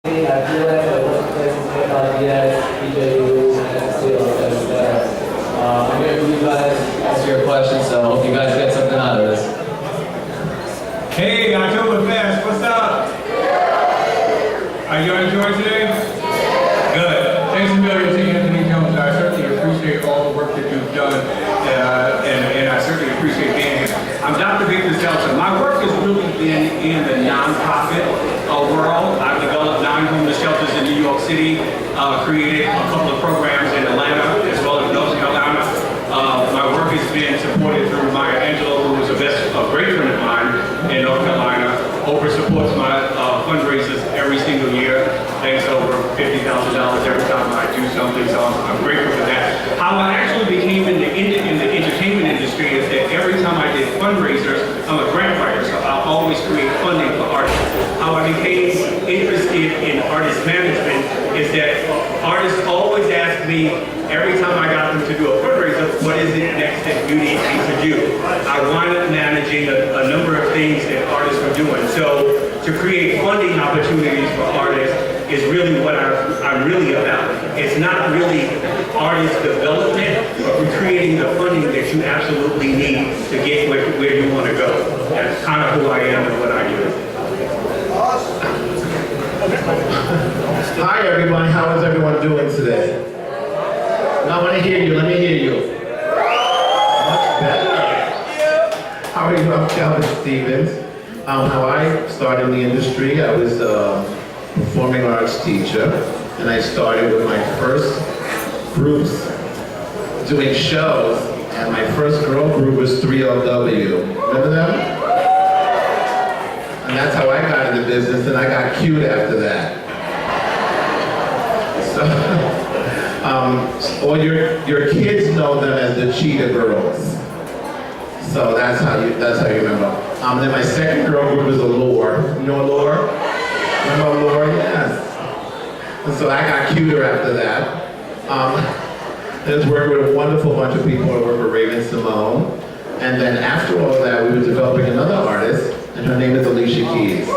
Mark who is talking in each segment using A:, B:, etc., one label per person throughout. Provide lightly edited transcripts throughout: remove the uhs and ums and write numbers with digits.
A: I'm here for you guys to answer your questions, so I hope you guys get something out of this.
B: Hey, Ocktoberfest, what's up? Are you enjoying today? Good. Thanks a million to Anthony Jones. I certainly appreciate all the work that you've done, and I certainly appreciate being here. I'm Dr. Victor Seltzer. My work has really been in the nonprofit world. I've developed 9 homeless shelters in New York City, created a couple of programs in Atlanta, as well as North Carolina. My work has been supported through Maya Angelou, who is a great friend of mine in North Carolina. Oprah supports my fundraisers every single year. Thanks over $50,000 every time I do something, so I'm grateful for that. How I actually became in the entertainment industry is that every time I did fundraisers, I'm a grant writer, so I'll always create funding for artists. How I became interested in artist management is that artists always ask me, every time I got them to do a fundraiser, what is it next that you need me to do? I wind up managing a number of things that artists are doing. So to create funding opportunities for artists is really what I'm really about. It's not really artist development, but creating the funding that you absolutely need to get where you want to go. That's kind of who I am and what I do.
C: Hi everybody, how is everyone doing today? I want to hear you, let me hear you. Much better. How are you? I'm Calvin Stevens. How I started in the industry, I was a performing arts teacher, and I started with my first groups doing shows, and my first girl group was 3LW. Remember them? And that's how I got into business, and I got cute after that. So, or your kids know them as the Cheetah Girls. So that's how you remember. Then my second girl group was Allure. You know Allure? Remember Allure? Yes. And so I got cuter after that. I was working with a wonderful bunch of people. I worked with Raven Simone. And then after all that, we were developing another artist, and her name is Alicia Keys.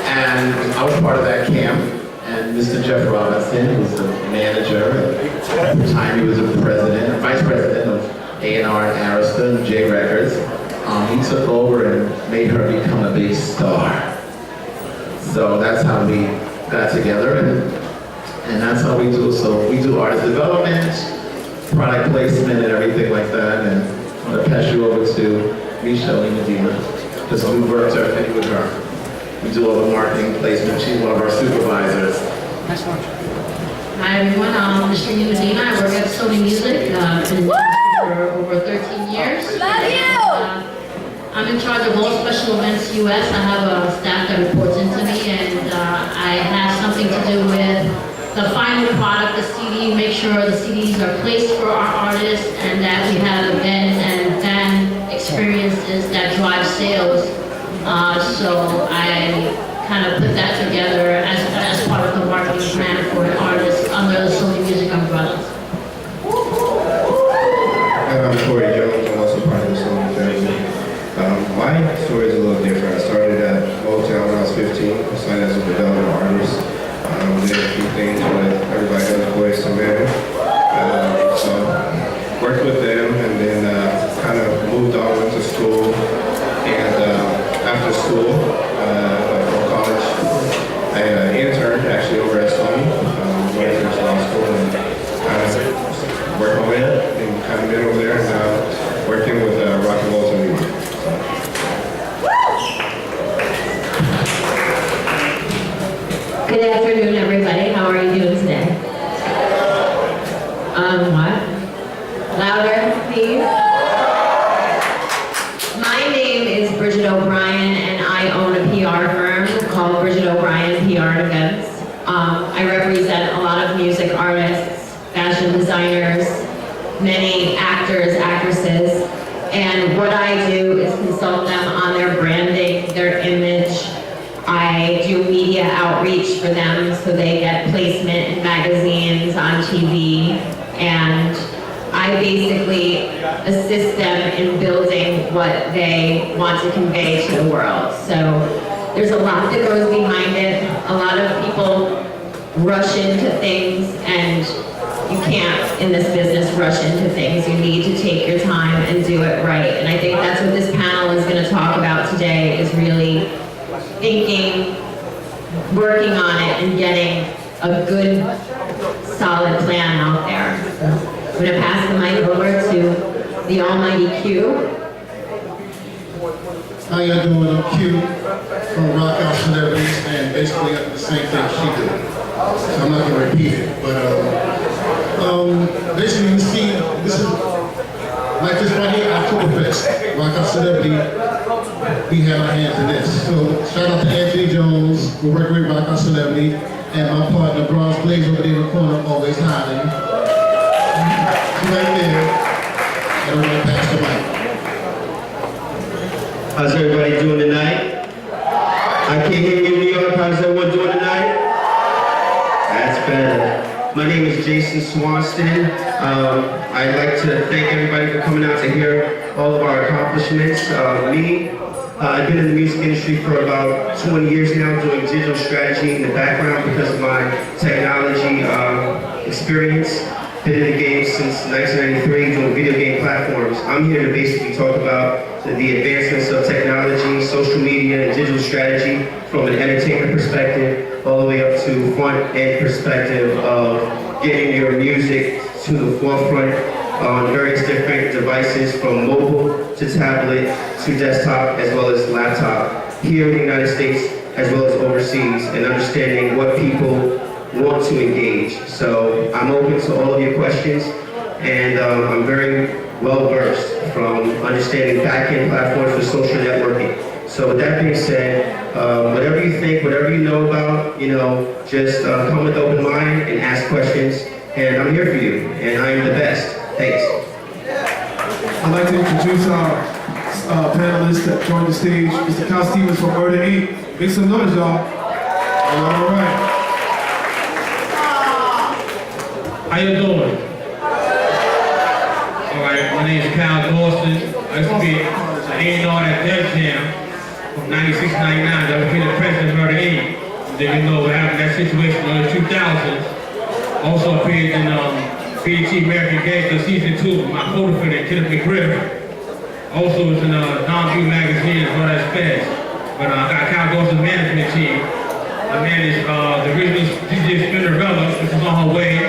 C: And I was part of that camp. And Mr. Jeff Robinson, who was the manager, at the time he was a vice president of A&R at Arista and J Records. He took over and made her become a big star. So that's how we got together, and that's how we do. So we do artist development, product placement, and everything like that. And I'm gonna pass you over to Michelle Medina, because we worked already with her. We do all the marketing placement. She's one of our supervisors.
D: Hi everyone, I'm Michelle Medina. I work at Sony Music. I've been in the industry for over 13 years.
E: Love you!
D: I'm in charge of all special events US. I have a staff that reports into me, and I have something to do with the final product, the CD, make sure the CDs are placed for our artists, and that we have events and fan experiences that drive sales. So I kind of put that together as part of the marketing plan for an artist under the Sony Music umbrella.
F: I'm Corey Jones. I'm also part of the Sony family. My story is a little different. I started at Motown when I was 15. I signed as a development artist. Did a few things with Everybody Has Voice to Men. So worked with them, and then kind of moved on, went to school, and after school, for college, I interned actually over at Sony, went to law school, and kind of worked my way up, and kind of been over there, and now working with rock and roll TV.
D: Good afternoon, everybody. How are you doing today? What? Louder, please. My name is Bridget O'Brien, and I own a PR firm called Bridget O'Brien PR and Events. I represent a lot of music artists, fashion designers, many actors, actresses, and what I do is consult them on their branding, their image. I do media outreach for them so they get placement in magazines, on TV, and I basically assist them in building what they want to convey to the world. So There's a lot that goes behind it. A lot of people rush into things, and you can't, in this business, rush into things. You need to take your time and do it right. And I think that's what this panel is going to talk about today, is really thinking, working on it, and getting a good, solid plan out there. I'm going to pass the mic over to the almighty Q.
E: How y'all doing? I'm Q from Rock Out Celebrities, and basically the same thing she did. So I'm not gonna repeat it, but basically you see, this is like this right here, Ocktoberfest. Rock Out Celebrity, we have our hands in this. So shout out to Anthony Jones, who worked with Rock Out Celebrity, and my partner Bronze Blaze over there in the corner, always hiding. She's right there. And I'm gonna pass the mic.
G: How's everybody doing tonight? I can't hear you in New York. How's everyone doing tonight? That's better. My name is Jason Swanston. I'd like to thank everybody for coming out to hear all of our accomplishments. I've been in the music industry for about 20 years now, doing digital strategy in the background because of my technology experience. Been in the game since 1993, doing video game platforms. I'm here to basically talk about the advancements of technology, social media, and digital strategy from an entertainment perspective, all the way up to front-end perspective of getting your music to the forefront on various different devices, from mobile to tablet to desktop, as well as laptop, here in the United States, as well as overseas, and understanding what people want to engage. So I'm open to all of your questions, and I'm very well versed from understanding back-end platforms for social networking. So with that being said, whatever you think, whatever you know about, just come with open mind and ask questions, and I'm here for you, and I am the best. Thanks.
H: I'd like to introduce our panelists that joined the stage. Mr. Kyle Stevens from Attendees. Make some noise, y'all. All right.
B: How you doing? Alright, my name is Kyle Dawson. I used to be an A&R at Def Jam from 96 to 99. I was the president of Attendees. Then what happened in that situation in the 2000s. Also appeared in BET American Gangster Season 2 with my co-defendant, Kenneth McGriff. Also was in Don View magazine as well as Feds. But I got Kyle Dawson's management team. I managed the original DJ Spinnerella, which is on her way.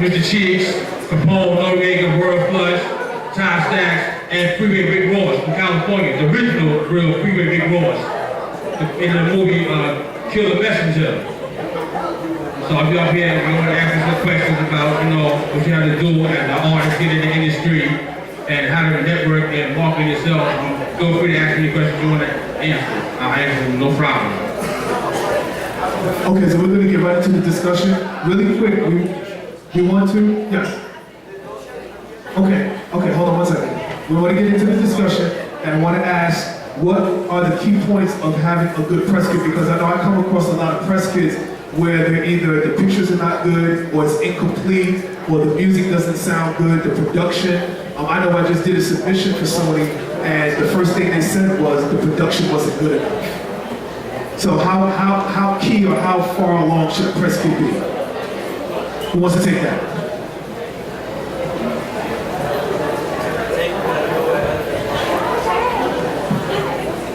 B: Mr. Cheeks, Komen, Noriega, World Flush, Ty Stacks, and Freeway Big Ross from California, the original real Freeway Big Ross in the movie Kill the Messenger. So if y'all here, you want to ask me some questions about, what you have to do as an artist, get in the industry, and how to network and market yourself, feel free to ask me questions you want to answer. I'll answer them, no problem.
H: Okay, so we're going to get right into the discussion. Really quick, we want to? Yes. Okay, hold on one second. We want to get into the discussion, and I want to ask, what are the key points of having a good press kit? Because I know I come across a lot of press kits where they're either the pictures are not good, or it's incomplete, or the music doesn't sound good, the production. I know I just did a submission for Sony, and the first thing they said was the production wasn't good enough. So how key or how far along should a press kit be? Who wants to take that?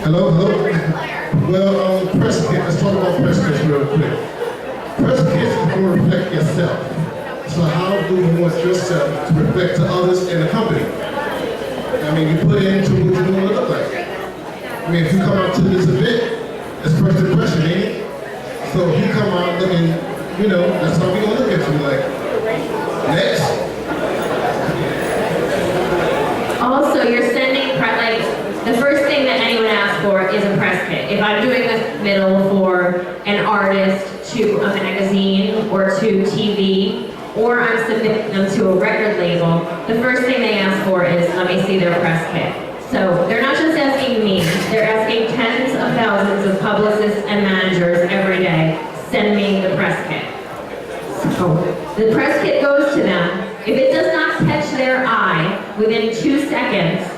E: Hello? Well, press kit, let's talk about press kits real quick. Press kits is going to reflect yourself. So how do you want yourself to reflect to others and the company? I mean, you put into what you want to look like. I mean, if you come out to this event, it's first impression, ain't it? So if you come out looking, that's how we going to look at you, like, next.
D: Also, you're sending, the first thing that anyone asks for is a press kit. If I'm doing this middle for an artist to a magazine or to TV, or I'm submitting them to a record label, the first thing they ask for is, let me see their press kit. So they're not just asking me, they're asking tens of thousands of publicists and managers every day, send me the press kit. So the press kit goes to them. If it does not catch their eye within 2 seconds,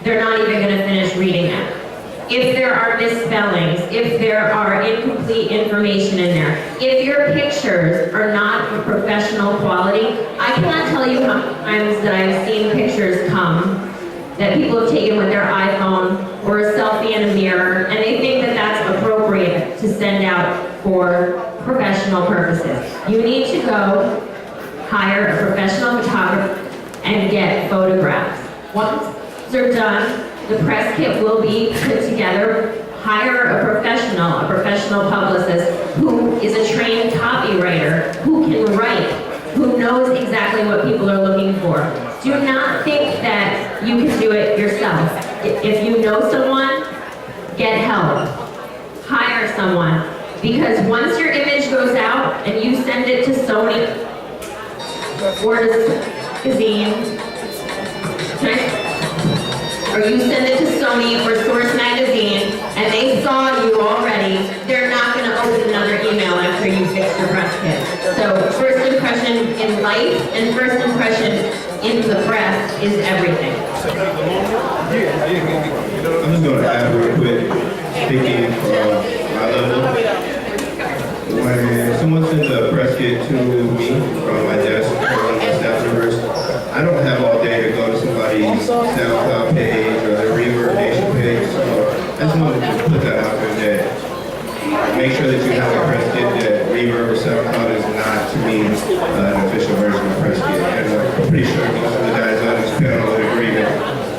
D: they're not even going to finish reading it. if there are misspellings, if there are incomplete information in there, if your pictures are not of professional quality. I cannot tell you how many times that I've seen pictures come that people have taken with their iPhone or a selfie in a mirror, and they think that that's appropriate to send out for professional purposes. You need to go hire a professional photographer and get photographs. Once they're done, the press kit will be put together. Hire a professional publicist who is a trained copywriter, who can write, who knows exactly what people are looking for. Do not think that you can do it yourself. If you know someone, get help. Hire someone. Because once your image goes out and you send it to Sony or to Magazine, or you send it to Sony or Source Magazine, and they saw you already, they're not going to open another email after you fix your press kit. So first impression in life and first impression in the press is everything.
F: I'm just going to add real quick, speaking from my level. When someone sends a press kit to me from my desk or one of my staff members, I don't have all day to go to somebody's SoundCloud page or their Reverb Nation page. So I just wanted to put that out there that make sure that you have a press kit that Reverb or SoundCloud is not, to me, an official version of press kit. And I'm pretty sure most of the guys on this panel would agree that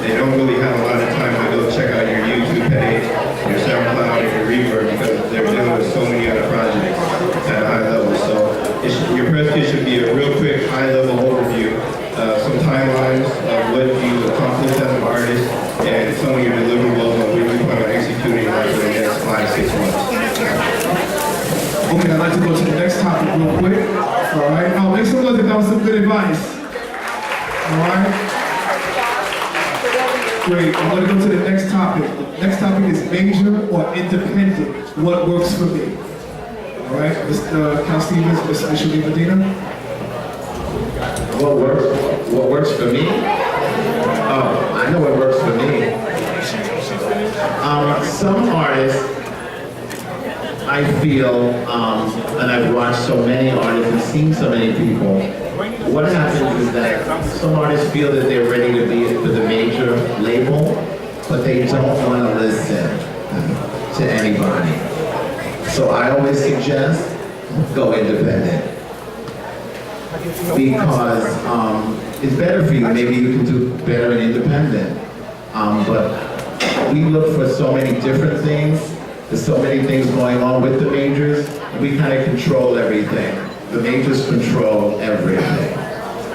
F: they don't really have a lot of time to go check out your YouTube page, your SoundCloud, and your Reverb because they're dealing with so many other projects at a high level. So your press kit should be a real quick, high-level overview, some timelines of what you accomplished as an artist, and some of your deliverables on what you plan on executing like for the next 5-6 months.
H: Okay, I'd like to go to the next topic real quick. All right, now make some noise if that was some good advice. All right. Great, I'm going to go to the next topic. The next topic is major or independent. What works for me? All right, Mr. Cal Stevens, Mr. Michelle Medina.
C: What works for me? Oh, I know what works for me. Some artists, I feel, and I've watched so many artists and seen so many people, what happens is that some artists feel that they're ready to be for the major label, but they don't want to listen to anybody. So I always suggest go independent. Because it's better for you. Maybe you can do better in independent. But we look for so many different things. There's so many things going on with the majors. We kind of control everything. The majors control everything.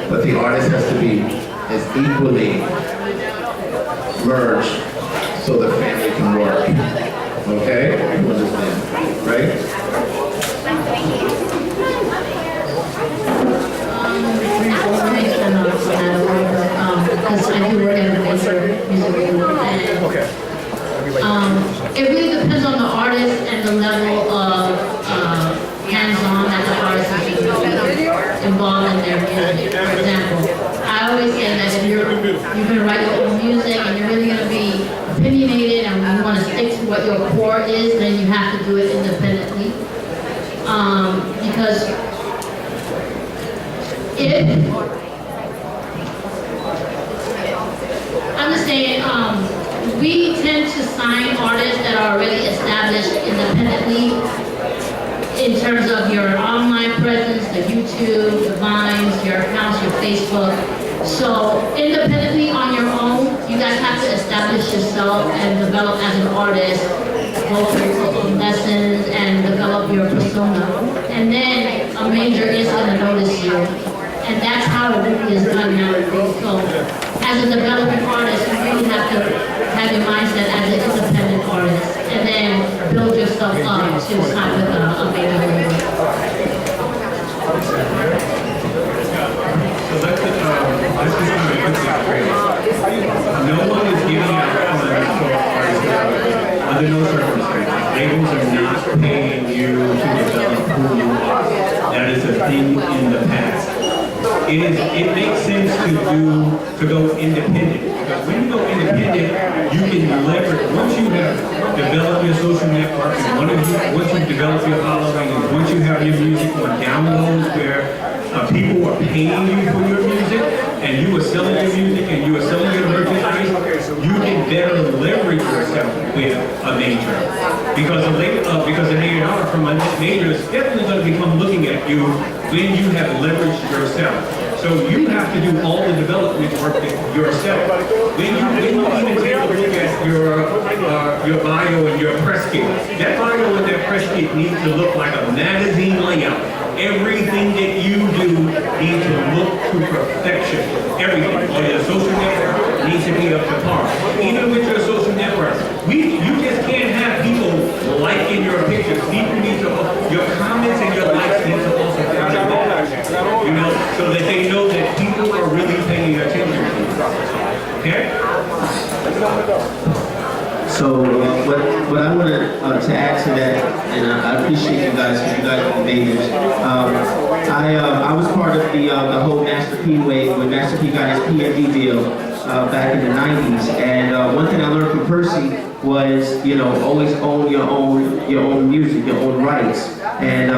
C: But the artist has to be as equally merged so the family can work. Okay? You understand, right?
I: Because I do work at a major music group, and it really depends on the artist and the level of hands-on that the artist is involved in their music. For example, I always say that if you're going to write your own music and you're really going to be opinionated and you want to stick to what your core is, then you have to do it independently. Because I'm just saying, we tend to sign artists that are already established independently in terms of your online presence, the YouTube, the Vines, your accounts, your Facebook. So independently on your own, you guys have to establish yourself and develop as an artist, go through lessons and develop your persona. And then a major is going to notice you. And that's how it really is done nowadays. So as a developing artist, you really have to have your mindset as an independent artist and then build yourself up to sign with a major label.
B: So let's just kind of put this straight. No one is giving out funds for artists under no circumstances. Labels are not paying you to develop who you are. That is a thing in the past. It makes sense to go independent because when you go independent, you can leverage, once you have developed your social network, and once you develop your following, and once you have your music on downloads where people are paying you for your music, and you are selling your music, and you are selling your merchandise, you can better leverage yourself with a major. Because an A&R from a major is definitely going to become looking at you when you have leveraged yourself. So you have to do all the development work yourself. When you even take a look at your bio and your press kit, that bio and that press kit needs to look like a magazine layout. Everything that you do needs to look to perfection. Everything. On your social network needs to be up to par. Even with your social network, you just can't have people liking your pictures. People need to, your comments and your likes need to also count in that. You know, so that they know that people are really paying attention to you. Okay?
G: So what I wanted to add to that, and I appreciate you guys because you guys are the majors. I was part of the whole Master P wave when Master P got his PND deal back in the 90s. And one thing I learned from Percy was, you know, always own your own music, your own rights. And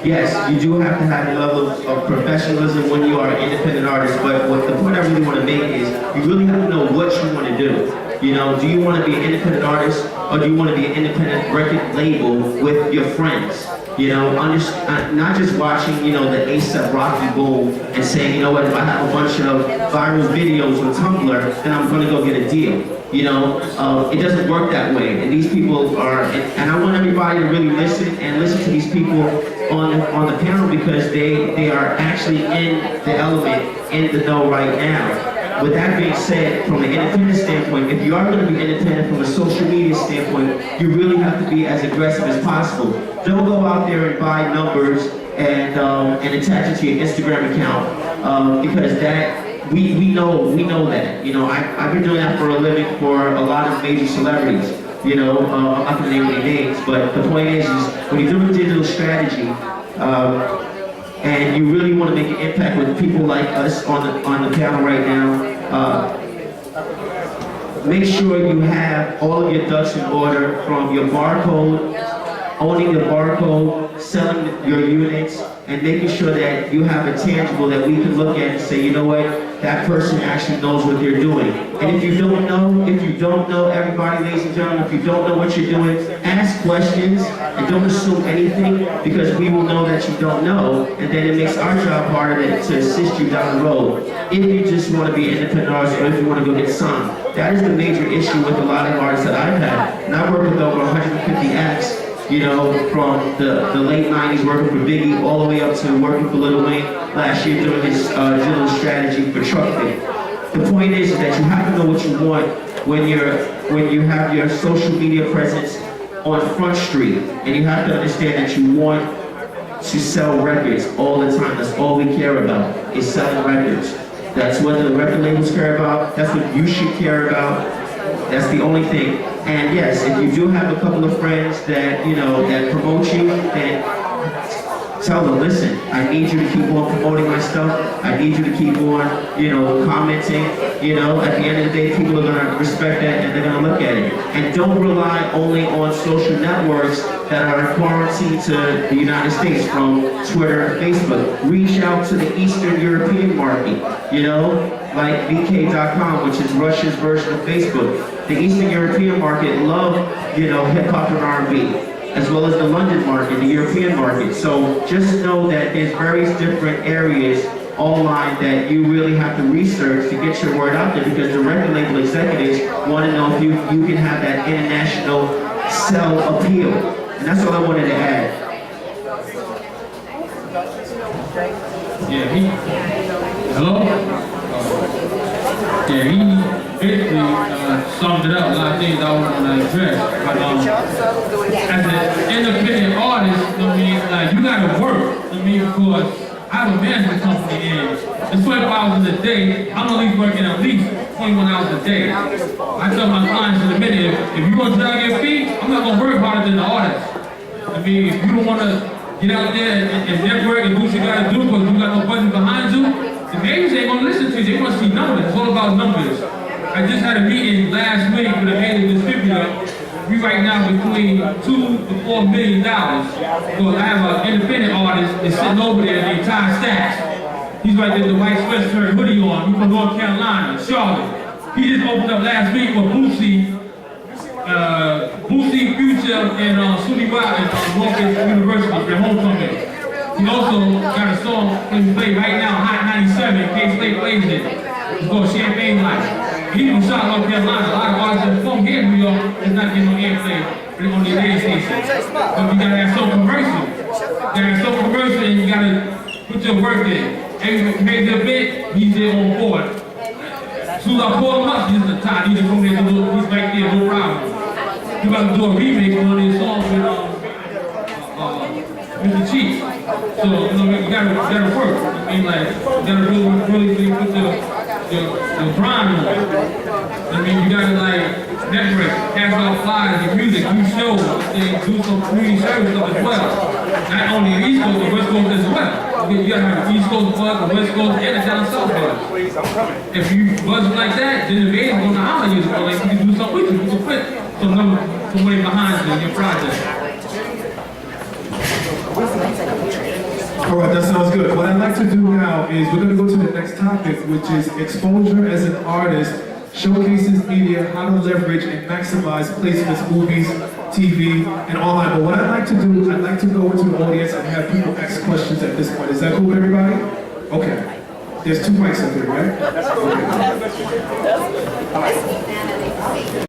G: yes, you do have to have a level of professionalism when you are an independent artist. But the point I really want to make is you really have to know what you want to do. You know, do you want to be an independent artist or do you want to be an independent record label with your friends? You know, not just watching, you know, the ASAP Rocky boom and saying, you know what, if I have a bunch of viral videos on Tumblr, then I'm going to go get a deal. You know, it doesn't work that way. And these people are, and I want everybody to really listen to these people on the panel because they are actually in the element, in the know right now. With that being said, from an independent standpoint, if you are going to be independent from a social media standpoint, you really have to be as aggressive as possible. Don't go out there and buy numbers and attach it to your Instagram account because that we know that. You know, I've been doing that for a living for a lot of major celebrities. You know, I'm not going to name any names, but the point is when you're doing digital strategy. And you really want to make an impact with people like us on the panel right now, make sure you have all of your ducks in order from your barcode, owning your barcode, selling your units, and making sure that you have a tangible that we can look at and say, you know what, that person actually knows what they're doing. And if you don't know, everybody, ladies and gentlemen, if you don't know what you're doing, ask questions and don't assume anything because we will know that you don't know, and then it makes our job harder to assist you down the road. If you just want to be an independent artist or if you want to go get signed. That is the major issue with a lot of artists that I've had. And I work with over 150 acts. You know, from the late 90s working for Biggie all the way up to working for Lil Wayne last year doing his digital strategy for Truck Fit. The point is that you have to know what you want when you have your social media presence on Front Street, and you have to understand that you want to sell records all the time. That's all we care about is selling records. That's what the record labels care about. That's what you should care about. That's the only thing. And yes, if you do have a couple of friends that, you know, that promote you, then tell them, listen, I need you to keep on promoting my stuff. I need you to keep on, you know, commenting. You know, at the end of the day, people are going to respect that and they're going to look at it. And don't rely only on social networks that are in quarantine to the United States from Twitter and Facebook. Reach out to the Eastern European market, you know, like VK.com, which is Russia's version of Facebook. The Eastern European market love, you know, hip-hop and R&B, as well as the London market, the European market. So just know that there's various different areas online that you really have to research to get your word out there because the record label executives want to know if you can have that international sell appeal. And that's all I wanted to add.
J: He basically summed it up, a lot of things I was going to address. But as an independent artist, I mean, like, you got to work. I mean, because I have a management company and it's 12 hours a day. I'm at least working at least 21 hours a day. I tell my clients in a minute, if you want to try to get paid, I'm not going to work harder than the artist. I mean, if you don't want to get out there and network and do what you got to do because you got no budget behind you, the majors ain't going to listen to you. They want to see numbers. It's all about numbers. I just had a meeting last week with a major distributor. We right now between $2 to $4 million. Because I have an independent artist that's sitting over there, named Ty Stacks. He's right there with the white sweatshirt hoodie on. He's from North Carolina, Charlotte. He just opened up last week with Boosie, Future, and Sunie Wild at Northwest University, their homecoming. He also got a song that we play right now, Hot 97, K-State plays it. It's called Champagne Life. He from Charlotte, North Carolina. A lot of artists that from here in New York is not getting on airplay on their radio station. But you gotta have so commercial. You gotta have so commercial and you gotta put your work in. Every major event, he's there on board. As soon as I call him up, he's the top. He's from there, he's back there, no problem. He about to do a remake on his song with Mr. Chief. So, you know, you gotta work. I mean, like, you gotta really put the grind on. I mean, you gotta, like, network, pass out flyers, your music, do shows, and do some community service stuff as well. Not only the East Coast, but West Coast as well. You gotta have the East Coast buzz, the West Coast, and the down South buzz. If you buzz like that, then the band gonna holler you. So, like, you can do something with you. You can put some way behind you in your project.
H: All right, that sounds good. What I'd like to do now is we're going to go to the next topic, which is exposure as an artist, showcases media, how to leverage and maximize placements, movies, TV, and online. But what I'd like to do, I'd like to go into the audience and have people ask questions at this point. Is that cool with everybody? Okay. There's 2 mics up here, right? Okay.